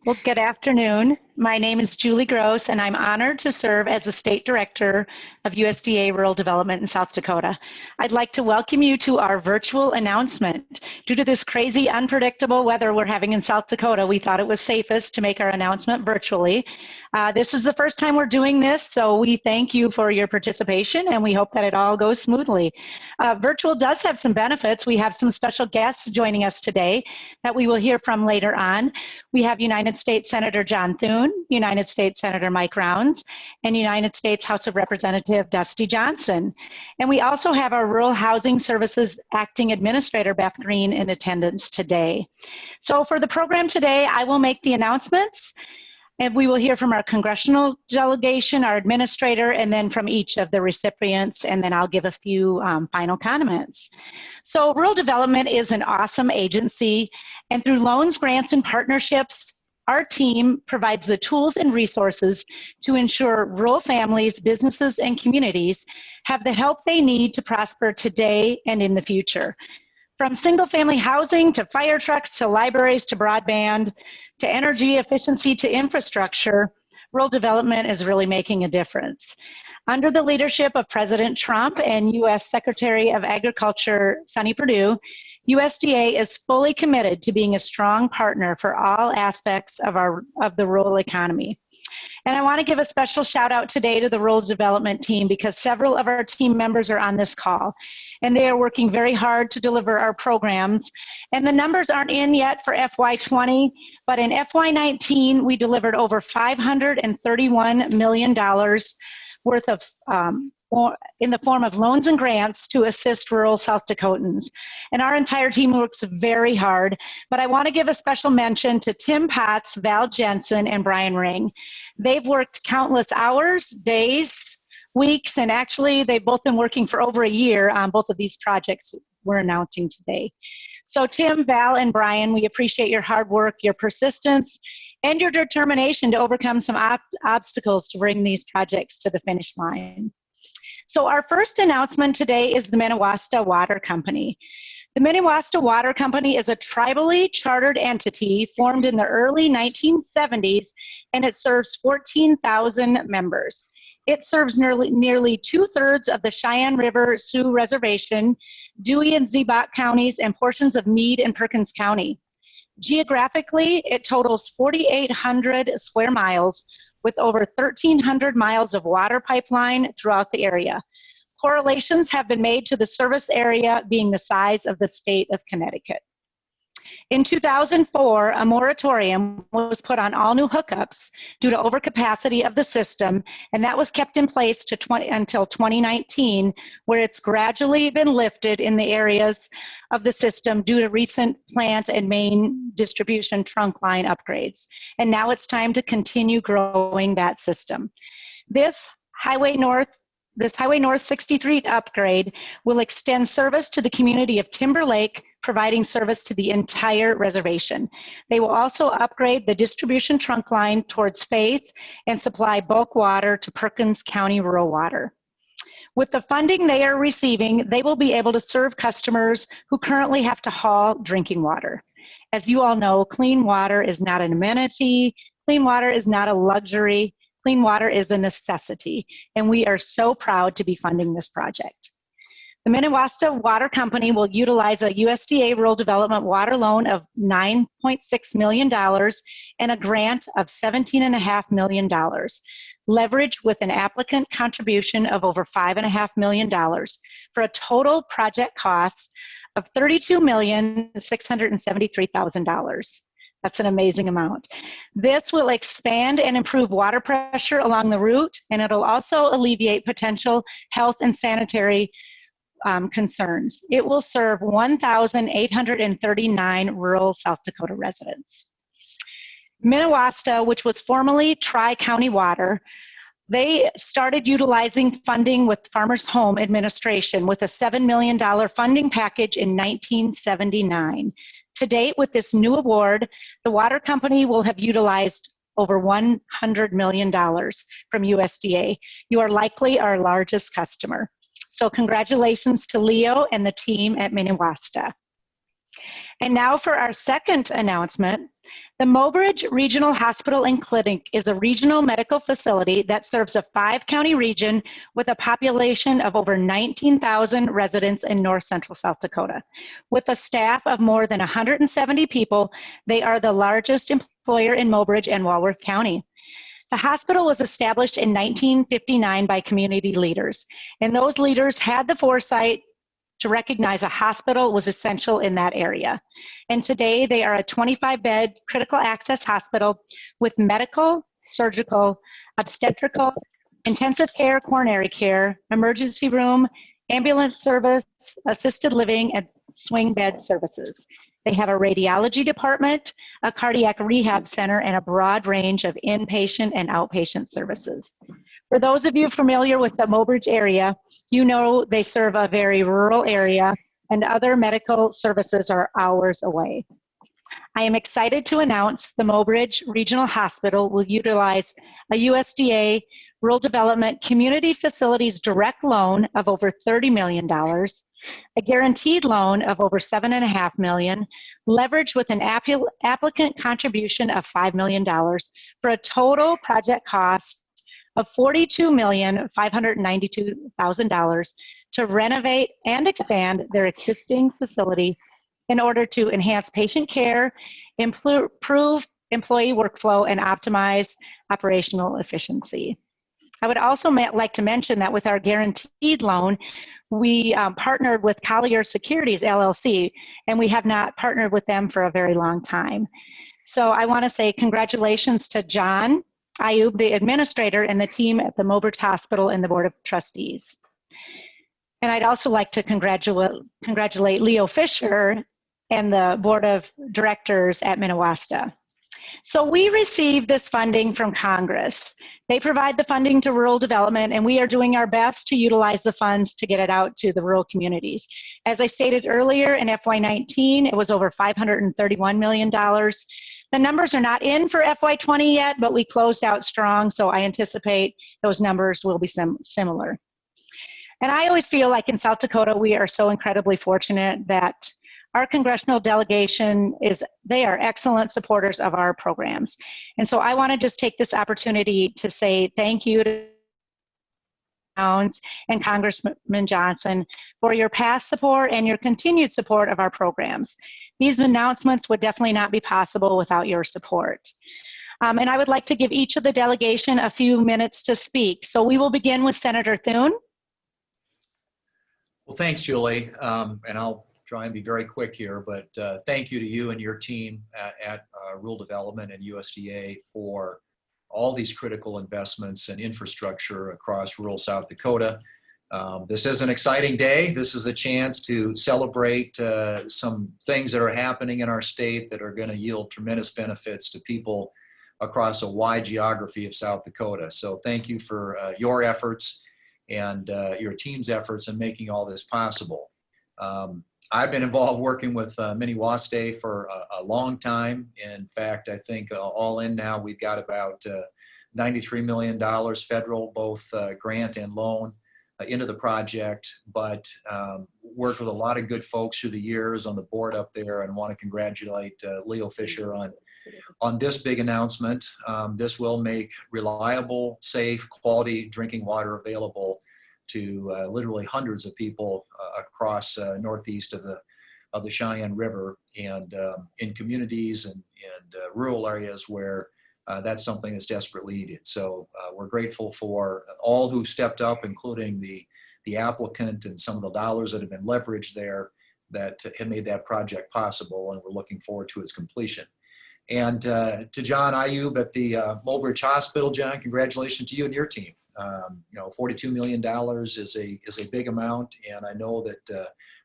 Well, good afternoon. My name is Julie Gross, and I'm honored to serve as the State Director of USDA Rural Development in South Dakota. I'd like to welcome you to our virtual announcement. Due to this crazy, unpredictable weather we're having in South Dakota, we thought it was safest to make our announcement virtually. This is the first time we're doing this, so we thank you for your participation, and we hope that it all goes smoothly. Virtual does have some benefits. We have some special guests joining us today that we will hear from later on. We have United States Senator John Thune, United States Senator Mike Rounds, and United States House of Representative Dusty Johnson. And we also have our Rural Housing Services Acting Administrator Beth Green in attendance today. So for the program today, I will make the announcements, and we will hear from our congressional delegation, our administrator, and then from each of the recipients, and then I'll give a few final comments. So Rural Development is an awesome agency, and through loans, grants, and partnerships, our team provides the tools and resources to ensure rural families, businesses, and communities have the help they need to prosper today and in the future. From single-family housing to fire trucks to libraries to broadband to energy efficiency to infrastructure, rural development is really making a difference. Under the leadership of President Trump and U.S. Secretary of Agriculture Sonny Perdue, USDA is fully committed to being a strong partner for all aspects of the rural economy. And I want to give a special shout out today to the rural development team because several of our team members are on this call, and they are working very hard to deliver our programs. And the numbers aren't in yet for FY20, but in FY19, we delivered over $531 million worth of in the form of loans and grants to assist rural South Dakotans. And our entire team works very hard, but I want to give a special mention to Tim Potts, Val Jensen, and Brian Ring. They've worked countless hours, days, weeks, and actually they've both been working for over a year on both of these projects we're announcing today. So Tim, Val, and Brian, we appreciate your hard work, your persistence, and your determination to overcome some obstacles to bring these projects to the finish line. So our first announcement today is the Minnewaska Water Company. The Minnewaska Water Company is a tribally chartered entity formed in the early 1970s, and it serves 14,000 members. It serves nearly 2/3 of the Cheyenne River Sioux Reservation, Dewey and Ziebach counties, and portions of Meade and Perkins County. Geographically, it totals 4,800 square miles with over 1,300 miles of water pipeline throughout the area. Correlations have been made to the service area being the size of the state of Connecticut. In 2004, a moratorium was put on all new hookups due to overcapacity of the system, and that was kept in place until 2019, where it's gradually been lifted in the areas of the system due to recent plant and main distribution trunk line upgrades. And now it's time to continue growing that system. This Highway North 63 upgrade will extend service to the community of Timber Lake, providing service to the entire reservation. They will also upgrade the distribution trunk line towards Faith and supply bulk water to Perkins County Rural Water. With the funding they are receiving, they will be able to serve customers who currently have to haul drinking water. As you all know, clean water is not an amenity, clean water is not a luxury, clean water is a necessity, and we are so proud to be funding this project. The Minnewaska Water Company will utilize a USDA Rural Development water loan of $9.6 million and a grant of $17.5 million, leveraged with an applicant contribution of over $5.5 million for a total project cost of $32,673,000. That's an amazing amount. This will expand and improve water pressure along the route, and it'll also alleviate potential health and sanitary concerns. It will serve 1,839 rural South Dakota residents. Minnewaska, which was formerly Tri-County Water, they started utilizing funding with Farmers Home Administration with a $7 million funding package in 1979. To date, with this new award, the water company will have utilized over $100 million from USDA. You are likely our largest customer. So congratulations to Leo and the team at Minnewaska. And now for our second announcement. The Mobridge Regional Hospital and Clinic is a regional medical facility that serves a 5-county region with a population of over 19,000 residents in north central South Dakota. With a staff of more than 170 people, they are the largest employer in Mobridge and Walworth County. The hospital was established in 1959 by community leaders, and those leaders had the foresight to recognize a hospital was essential in that area. And today they are a 25-bed critical access hospital with medical, surgical, obstetrical, intensive care, coronary care, emergency room, ambulance service, assisted living, and swing bed services. They have a radiology department, a cardiac rehab center, and a broad range of inpatient and outpatient services. For those of you familiar with the Mobridge area, you know they serve a very rural area and other medical services are hours away. I am excited to announce the Mobridge Regional Hospital will utilize a USDA Rural Development Community Facilities Direct Loan of over $30 million, a guaranteed loan of over $7.5 million, leveraged with an applicant contribution of $5 million for a total project cost of $42,592,000 to renovate and expand their existing facility in order to enhance patient care, improve employee workflow, and optimize operational efficiency. I would also like to mention that with our guaranteed loan, we partnered with Collier Securities LLC, and we have not partnered with them for a very long time. So I want to say congratulations to John Ayub, the administrator, and the team at the Mobridge Hospital and the Board of Trustees. And I'd also like to congratulate Leo Fisher and the Board of Directors at Minnewaska. So we received this funding from Congress. They provide the funding to rural development, and we are doing our best to utilize the funds to get it out to the rural communities. As I stated earlier, in FY19, it was over $531 million. The numbers are not in for FY20 yet, but we closed out strong, so I anticipate those numbers will be similar. And I always feel like in South Dakota, we are so incredibly fortunate that our congressional delegation they are excellent supporters of our programs. And so I want to just take this opportunity to say thank you to Towns and Congressman Johnson for your past support and your continued support of our programs. These announcements would definitely not be possible without your support. And I would like to give each of the delegation a few minutes to speak. So we will begin with Senator Thune. Well, thanks, Julie. And I'll try and be very quick here, but thank you to you and your team at Rural Development and USDA for all these critical investments and infrastructure across rural South Dakota. This is an exciting day. This is a chance to celebrate some things that are happening in our state that are going to yield tremendous benefits to people across a wide geography of South Dakota. So thank you for your efforts and your team's efforts in making all this possible. I've been involved working with Minnewaska for a long time. In fact, I think all in now we've got about $93 million federal, both grant and loan into the project, but worked with a lot of good folks through the years on the board up there, and want to congratulate Leo Fisher on this big announcement. This will make reliable, safe, quality drinking water available to literally hundreds of people across northeast of the Cheyenne River, and in communities and rural areas where that's something that's desperately needed. So we're grateful for all who stepped up, including the applicant and some of the dollars that have been leveraged there that have made that project possible, and we're looking forward to its completion. And to John Ayub at the Mobridge Hospital, John, congratulations to you and your team. You know, $42 million is a big amount, and I know that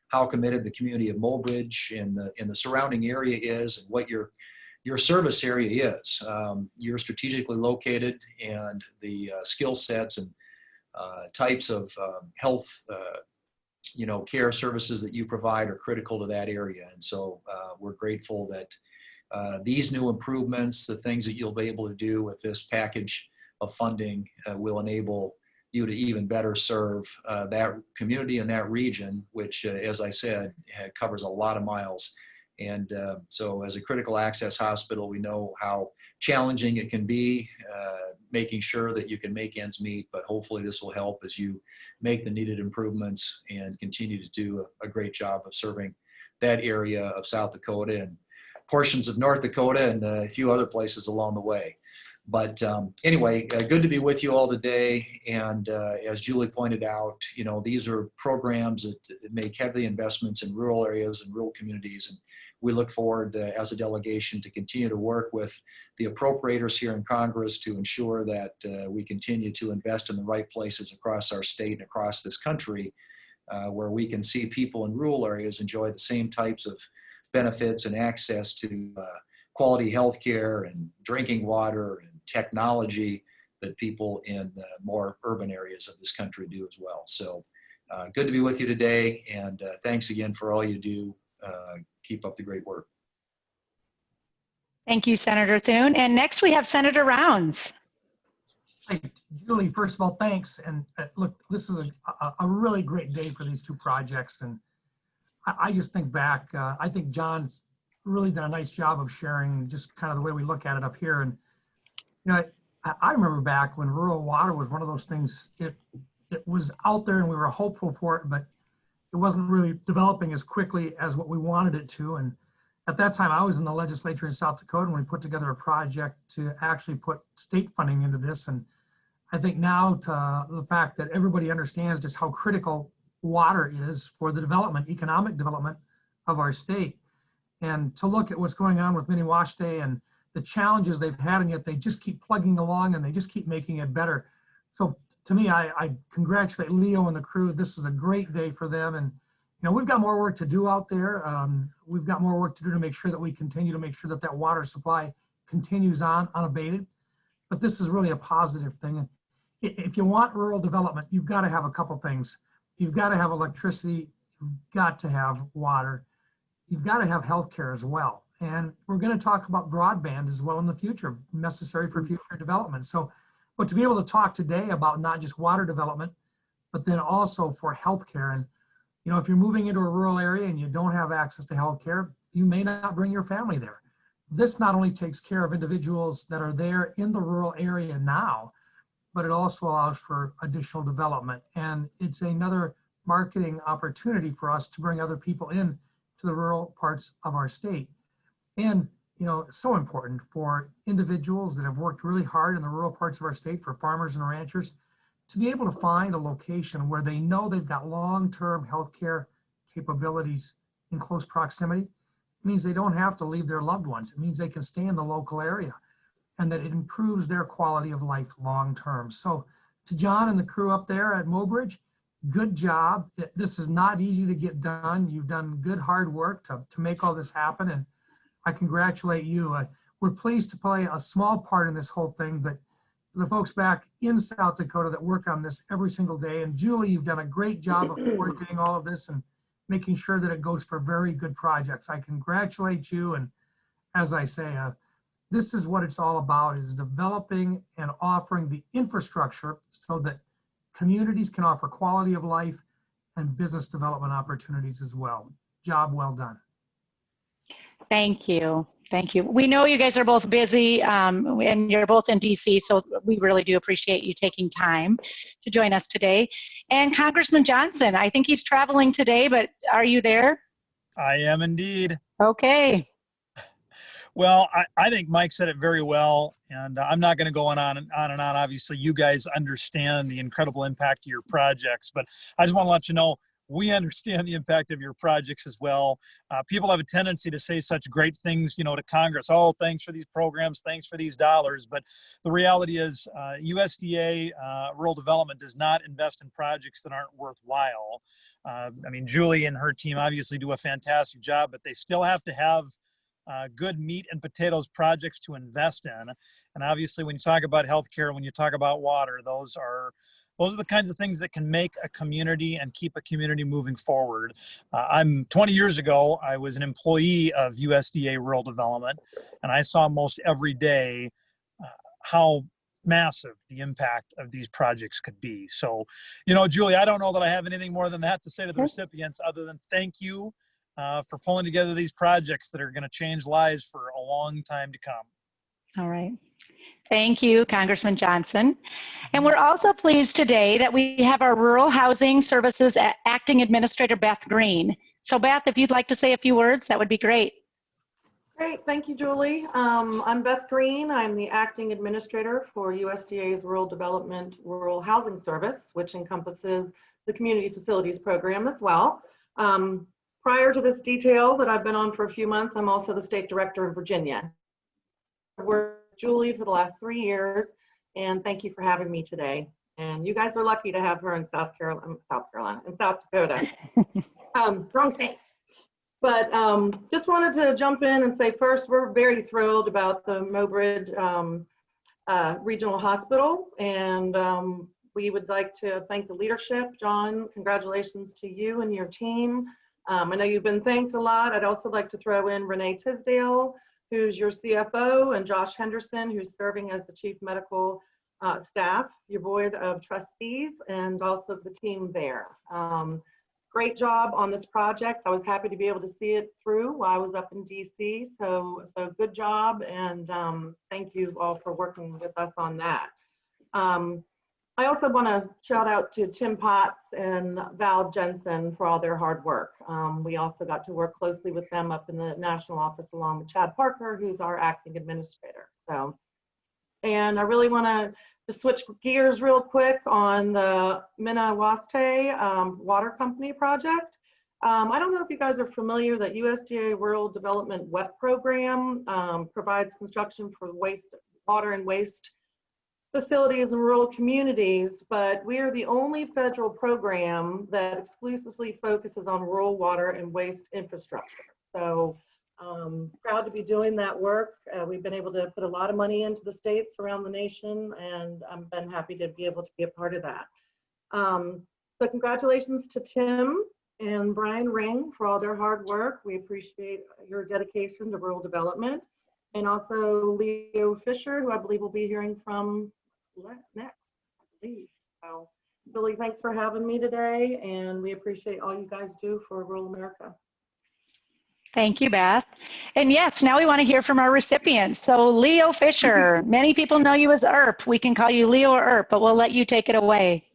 how committed the community of Mobridge and the surrounding area is, and what your service area is. You're strategically located, and the skill sets and types of health care services that you provide are critical to that area. And so we're grateful that these new improvements, the things that you'll be able to do with this package of funding will enable you to even better serve that community and that region, which, as I said, covers a lot of miles And so as a critical access hospital, we know how challenging it can be, making sure that you can make ends meet, but hopefully this will help as you make the needed improvements and continue to do a great job of serving that area of South Dakota and portions of North Dakota and a few other places along the way. But anyway, good to be with you all today. And as Julie pointed out, you know, these are programs that make heavy investments in rural areas and rural communities. And we look forward as a delegation to continue to work with the appropriators here in Congress to ensure that we continue to invest in the right places across our state and across this country, where we can see people in rural areas enjoy the same types of benefits and access to quality health care and drinking water and technology that people in more urban areas of this country do as well. So good to be with you today, and thanks again for all you do. Keep up the great work. Thank you, Senator Thune. And next we have Senator Rounds. Hi, Julie, first of all, thanks. And look, this is a really great day for these two projects. And I just think back, I think John's really done a nice job of sharing just kind of the way we look at it up here. And, you know, I remember back when rural water was one of those things, it was out there and we were hopeful for it, but it wasn't really developing as quickly as what we wanted it to. And at that time, I was in the legislature in South Dakota and we put together a project to actually put state funding into this. And I think now to the fact that everybody understands just how critical water is for the development, economic development of our state. And to look at what's going on with Minnewaste and the challenges they've had, and yet they just keep plugging along and they just keep making it better. So to me, I congratulate Leo and the crew. This is a great day for them. And, you know, we've got more work to do out there. We've got more work to do to make sure that we continue to make sure that that water supply continues on unabated. But this is really a positive thing. And if you want rural development, you've got to have a couple things. You've got to have electricity. You've got to have water. You've got to have healthcare as well. And we're going to talk about broadband as well in the future, necessary for future development. So, but to be able to talk today about not just water development, but then also for healthcare. And, you know, if you're moving into a rural area and you don't have access to healthcare, you may not bring your family there. This not only takes care of individuals that are there in the rural area now, but it also allows for additional development. And it's another marketing opportunity for us to bring other people in to the rural parts of our state. And, you know, it's so important for individuals that have worked really hard in the rural parts of our state, for farmers and ranchers, to be able to find a location where they know they've got long-term healthcare capabilities in close proximity. It means they don't have to leave their loved ones. It means they can stay in the local area, and that it improves their quality of life long-term. So to John and the crew up there at Mobridge, good job. This is not easy to get done. You've done good, hard work to make all this happen, and I congratulate you. We're pleased to play a small part in this whole thing, but the folks back in South Dakota that work on this every single day, and Julie, you've done a great job of coordinating all of this and making sure that it goes for very good projects. I congratulate you, and as I say, this is what it's all about, is developing and offering the infrastructure so that communities can offer quality of life and business development opportunities as well. Job well done. Thank you. Thank you. We know you guys are both busy and you're both in DC, so we really do appreciate you taking time to join us today. And Congressman Johnson, I think he's traveling today, but are you there? I am indeed. Okay. Well, I think Mike said it very well, and I'm not going to go on and on. Obviously, you guys understand the incredible impact of your projects, but I just want to let you know, we understand the impact of your projects as well. People have a tendency to say such great things, you know, to Congress. Oh, thanks for these programs, thanks for these dollars. But the reality is USDA rural development does not invest in projects that aren't worthwhile. I mean, Julie and her team obviously do a fantastic job, but they still have to have good meat and potatoes projects to invest in. And obviously, when you talk about healthcare, when you talk about water, those are the kinds of things that can make a community and keep a community moving forward. 20 years ago, I was an employee of USDA Rural Development, and I saw most every day how massive the impact of these projects could be. So, you know, Julie, I don't know that I have anything more than that to say to the recipients other than thank you. for pulling together these projects that are going to change lives for a long time to come. All right. Thank you, Congressman Johnson. And we're also pleased today that we have our Rural Housing Services Acting Administrator, Beth Green. So Beth, if you'd like to say a few words, that would be great. Great, thank you, Julie. I'm Beth Green. I'm the acting administrator for USDA's Rural Development Rural Housing Service, which encompasses the Community Facilities Program as well. Prior to this detail that I've been on for a few months, I'm also the state director in Virginia. I've worked with Julie for the last 3 years, and thank you for having me today. And you guys are lucky to have her in South Dakota. Wrong state. But just wanted to jump in and say first, we're very thrilled about the Mobridge Regional Hospital. And we would like to thank the leadership. John, congratulations to you and your team. I know you've been thanked a lot. I'd also like to throw in Renee Tisdale, who's your CFO, and Josh Henderson, who's serving as the Chief Medical Staff, your board of trustees, and also the team there. Great job on this project. I was happy to be able to see it through while I was up in DC. So good job, and thank you all for working with us on that. I also want to shout out to Tim Potts and Val Jensen for all their hard work. We also got to work closely with them up in the national office along with Chad Parker, who's our acting administrator. So, and I really want to just switch gears real quick on the Minawaste Water Company project. I don't know if you guys are familiar that USDA Rural Development WEP program provides construction for water and waste facilities in rural communities, but we are the only federal program that exclusively focuses on rural water and waste infrastructure. So proud to be doing that work. We've been able to put a lot of money into the states around the nation, and I've been happy to be able to be a part of that. So congratulations to Tim and Brian Ring for all their hard work. We appreciate your dedication to rural development. And also Leo Fisher, who I believe we'll be hearing from next, I believe. So Billy, thanks for having me today, and we appreciate all you guys do for rural America. Thank you, Beth. And yes, now we want to hear from our recipients. So Leo Fisher, many people know you as ERP. We can call you Leo or ERP, but we'll let you take it away.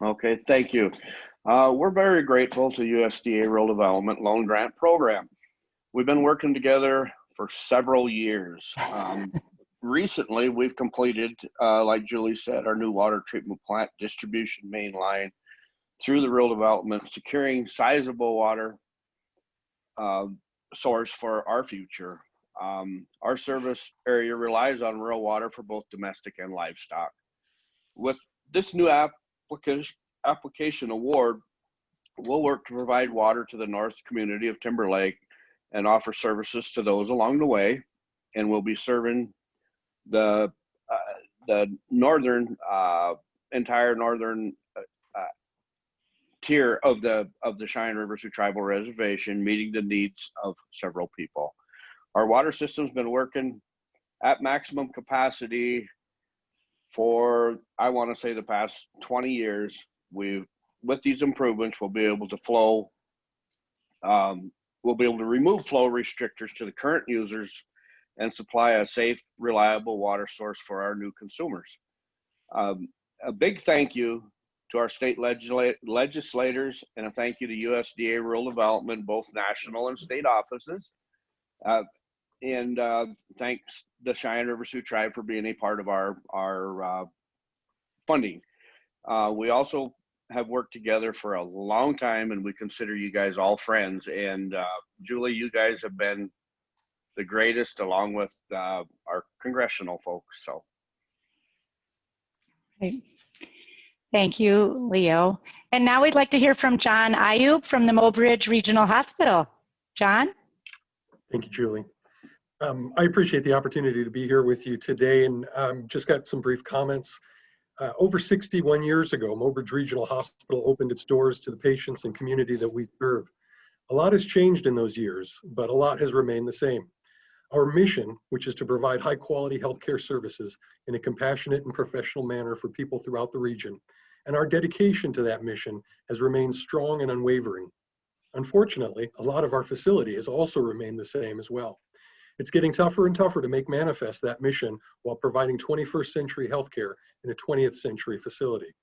Okay, thank you. We're very grateful to USDA Rural Development Loan Grant Program. We've been working together for several years. Recently, we've completed, like Julie said, our new water treatment plant distribution main line through the rural development, securing sizable water source for our future. Our service area relies on rural water for both domestic and livestock. With this new application award, we'll work to provide water to the north community of Timber Lake and offer services to those along the way, and we'll be serving the northern entire northern tier of the Cheyenne River Sioux Tribal Reservation, meeting the needs of several people. Our water system's been working at maximum capacity for, I want to say, the past 20 years. With these improvements, we'll be able to flow. We'll be able to remove flow restrictors to the current users and supply a safe, reliable water source for our new consumers. A big thank you to our state legislators, and a thank you to USDA Rural Development, both national and state offices. And thanks the Cheyenne River Sioux Tribe for being a part of our funding. We also have worked together for a long time, and we consider you guys all friends. And Julie, you guys have been the greatest, along with our congressional folks. So, Great. Thank you, Leo. And now we'd like to hear from John Ayub from the Mobridge Regional Hospital. John? Thank you, Julie. I appreciate the opportunity to be here with you today, and just got some brief comments. Over 61 years ago, Mobridge Regional Hospital opened its doors to the patients and community that we serve. A lot has changed in those years, but a lot has remained the same. Our mission, which is to provide high quality healthcare services in a compassionate and professional manner for people throughout the region, and our dedication to that mission has remained strong and unwavering. Unfortunately, a lot of our facility has also remained the same as well. It's getting tougher and tougher to make manifest that mission while providing 21st century healthcare in a 20th century facility.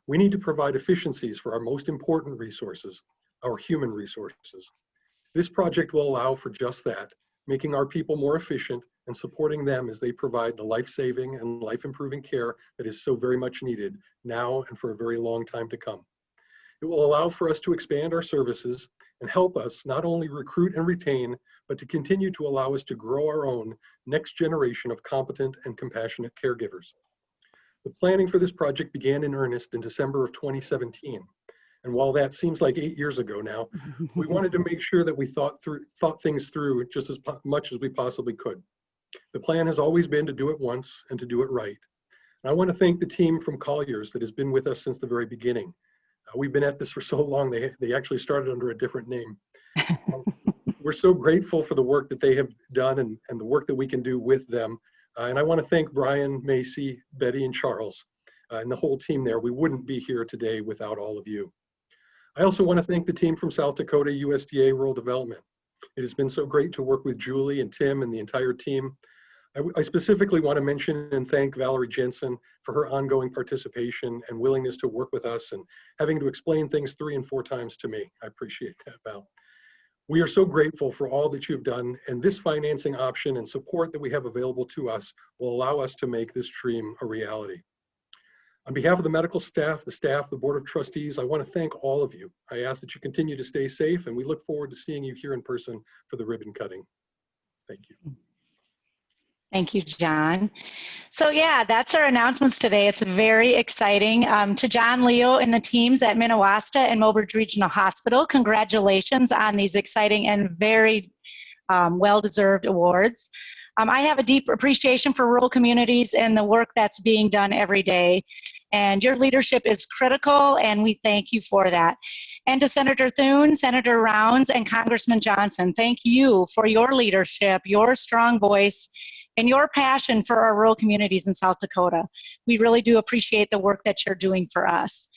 We need to provide efficiencies for our most important resources, our human resources. This project will allow for just that, making our people more efficient and supporting them as they provide the life-saving and life-improving care that is so very much needed now and for a very long time to come. It will allow for us to expand our services and help us not only recruit and retain, but to continue to allow us to grow our own next generation of competent and compassionate caregivers. The planning for this project began in earnest in December of 2017. And while that seems like 8 years ago now, we wanted to make sure that we thought things through just as much as we possibly could. The plan has always been to do it once and to do it right. And I want to thank the team from Colliers that has been with us since the very beginning. We've been at this for so long, they actually started under a different name. We're so grateful for the work that they have done and the work that we can do with them. And I want to thank Brian, Macy, Betty, and Charles, and the whole team there. We wouldn't be here today without all of you. I also want to thank the team from South Dakota USDA Rural Development. It has been so great to work with Julie and Tim and the entire team. I specifically want to mention and thank Valerie Jensen for her ongoing participation and willingness to work with us and having to explain things 3 and 4 times to me. I appreciate that, Val. We are so grateful for all that you've done, and this financing option and support that we have available to us will allow us to make this dream a reality. On behalf of the medical staff, the Board of Trustees, I want to thank all of you. I ask that you continue to stay safe, and we look forward to seeing you here in person for the ribbon cutting. Thank you. Thank you, John. So yeah, that's our announcements today. It's very exciting. To John, Leo, and the teams at Minnewaska and Mobridge Regional Hospital, congratulations on these exciting and very well-deserved awards. I have a deep appreciation for rural communities and the work that's being done every day. And your leadership is critical, and we thank you for that. And to Senator Thune, Senator Rounds, and Congressman Johnson, thank you for your leadership, your strong voice, and your passion for our rural communities in South Dakota. We really do appreciate the work that you're doing for us.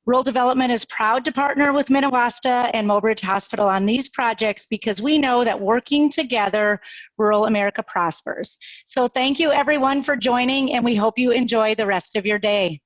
Rural Development is proud to partner with Minnewaska and Mobridge Hospital on these projects because we know that working together, rural America prospers. So thank you everyone for joining, and we hope you enjoy the rest of your day.